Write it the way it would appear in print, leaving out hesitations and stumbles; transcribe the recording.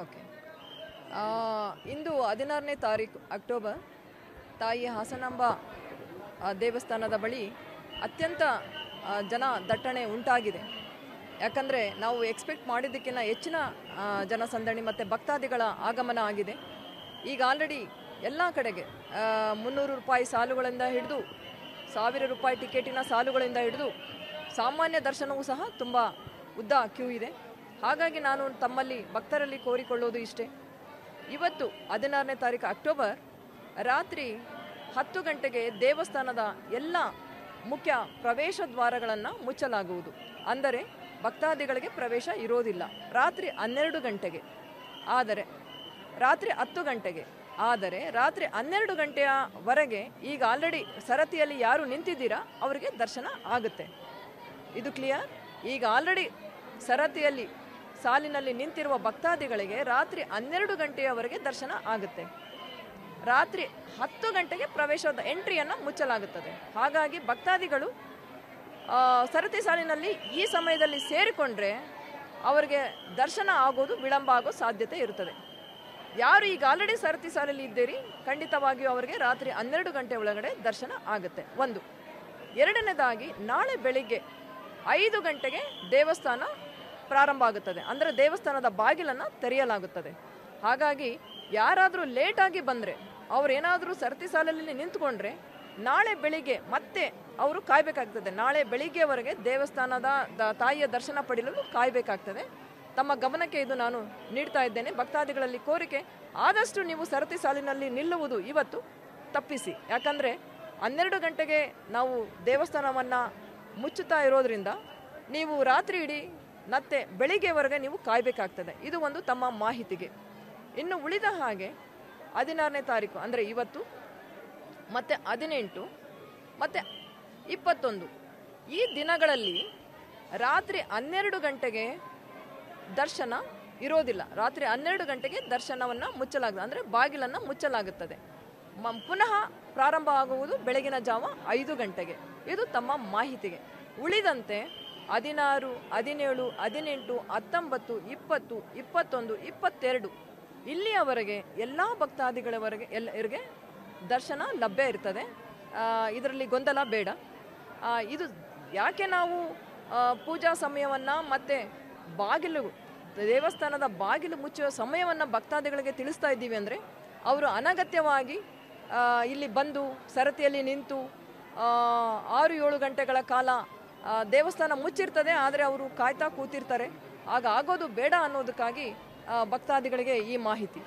Okay. ಇಂದು 16ನೇ ತಾರೀಕು October ತಾಯಿ ಹಾಸನಾಂಬ ದೇವಸ್ಥಾನದ ಬಳಿ ಅತ್ಯಂತ ಜನ ದಟ್ಟಣೆ ಉಂಟಾಗಿದೆ. ಯಾಕಂದರೆ ನಾವು ಎಕ್ಸ್ಪೆಕ್ಟ್ ಮಾಡಿದ್ದಕ್ಕಿಂತ ಹೆಚ್ಚಿನ ಜನಸಂದಣಿ ಮತ್ತು ಭಕ್ತಾದಿಗಳ ಆಗಮನ ಆಗಿದೆ. ಈಗ ಆಲ್ರೆಡಿ ಎಲ್ಲ ಕಡೆಗೆ 300 ರೂಪಾಯಿ ಸಾಲುಗಳಿಂದ ಹಿಡಿದು 1000 ರೂಪಾಯಿ ಟಿಕೆಟಿನ ಸಾಲುಗಳಿಂದ ಹಿಡಿದು ಸಾಮಾನ್ಯ ದರ್ಶನವೂ ಸಹ ತುಂಬ ಉದ್ದ ಕ್ಯೂ ಇದೆ. ಹಾಗಾಗಿ ನಾನು ತಮ್ಮಲ್ಲಿ ಭಕ್ತರಲ್ಲಿ ಕೋರಿಕೊಳ್ಳೋದು ಇಷ್ಟೇ, ಇವತ್ತು 16ನೇ ತಾರೀಕು ಅಕ್ಟೋಬರ್ ರಾತ್ರಿ 10 ಗಂಟೆಗೆ ದೇವಸ್ಥಾನದ ಎಲ್ಲ ಮುಖ್ಯ ಪ್ರವೇಶ ದ್ವಾರಗಳನ್ನು ಮುಚ್ಚಲಾಗುವುದು. ಅಂದರೆ ಭಕ್ತಾದಿಗಳಿಗೆ ಪ್ರವೇಶ ಇರೋದಿಲ್ಲ. ರಾತ್ರಿ 12 ಗಂಟೆಗೆ ಆದರೆ ರಾತ್ರಿ 10 ಗಂಟೆಗೆ ಆದರೆ ರಾತ್ರಿ 12 ಗಂಟೆಯವರೆಗೆ ಈಗ ಆಲ್ರೆಡಿ ಸರತಿಯಲ್ಲಿ ಯಾರು ನಿಂತಿದ್ದೀರಾ ಅವರಿಗೆ ದರ್ಶನ ಆಗುತ್ತೆ. ಇದು ಕ್ಲಿಯರ್. ಈಗ ಆಲ್ರೆಡಿ ಸರತಿಯಲ್ಲಿ ಸಾಲಿನಲ್ಲಿ ನಿಂತಿರುವ ಭಕ್ತಾದಿಗಳಿಗೆ ರಾತ್ರಿ 12 ಗಂಟೆಯವರೆಗೆ ದರ್ಶನ ಆಗುತ್ತೆ. ರಾತ್ರಿ 10 ಗಂಟೆಗೆ ಪ್ರವೇಶದ ಎಂಟ್ರಿಯನ್ನು ಮುಚ್ಚಲಾಗುತ್ತದೆ. ಹಾಗಾಗಿ ಭಕ್ತಾದಿಗಳು ಸರತಿ ಸಾಲಿನಲ್ಲಿ ಈ ಸಮಯದಲ್ಲಿ ಸೇರಿಕೊಂಡ್ರೆ ಅವರಿಗೆ ದರ್ಶನ ಆಗೋದು ವಿಳಂಬ ಆಗೋ ಸಾಧ್ಯತೆ ಇರುತ್ತದೆ. ಯಾರು ಈಗ ಆಲ್ರೆಡಿ ಸರತಿ ಸಾಲಲ್ಲಿ ಇದ್ದೀರಿ ಖಂಡಿತವಾಗಿಯೂ ಅವರಿಗೆ ರಾತ್ರಿ 12 ಗಂಟೆ ಒಳಗಡೆ ದರ್ಶನ ಆಗುತ್ತೆ. ಒಂದು. ಎರಡನೇದಾಗಿ ನಾಳೆ ಬೆಳಿಗ್ಗೆ 5 ಗಂಟೆಗೆ ದೇವಸ್ಥಾನ ಪ್ರಾರಂಭ ಆಗುತ್ತದೆ. ಅಂದರೆ ದೇವಸ್ಥಾನದ ಬಾಗಿಲನ್ನು ತೆರೆಯಲಾಗುತ್ತದೆ. ಹಾಗಾಗಿ ಯಾರಾದರೂ ಲೇಟಾಗಿ ಬಂದರೆ ಅವರೇನಾದರೂ ಸರತಿ ಸಾಲಲ್ಲಿ ನಿಂತ್ಕೊಂಡ್ರೆ ನಾಳೆ ಬೆಳಿಗ್ಗೆ ಮತ್ತೆ ಅವರು ಕಾಯಬೇಕಾಗ್ತದೆ. ನಾಳೆ ಬೆಳಿಗ್ಗೆವರೆಗೆ ದೇವಸ್ಥಾನದ ತಾಯಿಯ ದರ್ಶನ ಪಡೆಯಲು ಕಾಯಬೇಕಾಗ್ತದೆ. ತಮ್ಮ ಗಮನಕ್ಕೆ ಇದು ನಾನು ನೀಡ್ತಾ ಇದ್ದೇನೆ. ಭಕ್ತಾದಿಗಳಲ್ಲಿ ಕೋರಿಕೆ, ಆದಷ್ಟು ನೀವು ಸರತಿ ಸಾಲಿನಲ್ಲಿ ನಿಲ್ಲುವುದು ಇವತ್ತು ತಪ್ಪಿಸಿ. ಯಾಕಂದರೆ 12 ಗಂಟೆಗೆ ನಾವು ದೇವಸ್ಥಾನವನ್ನು ಮುಚ್ಚುತ್ತಾ ಇರೋದ್ರಿಂದ ನೀವು ರಾತ್ರಿ ಇಡೀ ಮತ್ತೆ ಬೆಳಿಗ್ಗೆವರೆಗೆ ನೀವು ಕಾಯಬೇಕಾಗ್ತದೆ. ಇದು ಒಂದು ತಮ್ಮ ಮಾಹಿತಿಗೆ. ಇನ್ನು ಉಳಿದ ಹಾಗೆ 16ನೇ ತಾರೀಕು ಅಂದರೆ ಇವತ್ತು ಮತ್ತು 18 ಮತ್ತು 21 ಈ ದಿನಗಳಲ್ಲಿ ರಾತ್ರಿ 12 ಗಂಟೆಗೆ ದರ್ಶನ ಇರೋದಿಲ್ಲ. ರಾತ್ರಿ 12 ಗಂಟೆಗೆ ದರ್ಶನವನ್ನು ಮುಚ್ಚಲಾಗುತ್ತದೆ, ಅಂದರೆ ಬಾಗಿಲನ್ನು ಮುಚ್ಚಲಾಗುತ್ತದೆ. ಪುನಃ ಪ್ರಾರಂಭ ಆಗುವುದು ಬೆಳಗಿನ ಜಾವ 5 ಗಂಟೆಗೆ. ಇದು ತಮ್ಮ ಮಾಹಿತಿಗೆ. ಉಳಿದಂತೆ 16, 17, 18, 19, 20, 21, 22 ಇಲ್ಲಿಯವರೆಗೆ ಎಲ್ಲ ಭಕ್ತಾದಿಗಳವರೆಗೆ ಎಲ್ಲರಿಗೆ ದರ್ಶನ ಲಭ್ಯ ಇರ್ತದೆ. ಇದರಲ್ಲಿ ಗೊಂದಲ ಬೇಡ. ಇದು ಯಾಕೆ ನಾವು ಪೂಜಾ ಸಮಯವನ್ನು ಮತ್ತು ಬಾಗಿಲು ದೇವಸ್ಥಾನದ ಬಾಗಿಲು ಮುಚ್ಚುವ ಸಮಯವನ್ನು ಭಕ್ತಾದಿಗಳಿಗೆ ತಿಳಿಸ್ತಾ ಇದ್ದೀವಿ ಅಂದರೆ ಅವರು ಅನಗತ್ಯವಾಗಿ ಇಲ್ಲಿ ಬಂದು ಸರತಿಯಲ್ಲಿ ನಿಂತು 6-7 ಗಂಟೆಗಳ ಕಾಲ ದೇವಸ್ಥಾನ ಮುಚ್ಚಿರ್ತದೆ, ಆದರೆ ಅವರು ಕಾಯ್ತಾ ಕೂತಿರ್ತಾರೆ. ಆಗ ಆಗೋದು ಬೇಡ ಅನ್ನೋದಕ್ಕಾಗಿ ಭಕ್ತಾದಿಗಳಿಗೆ ಈ ಮಾಹಿತಿ.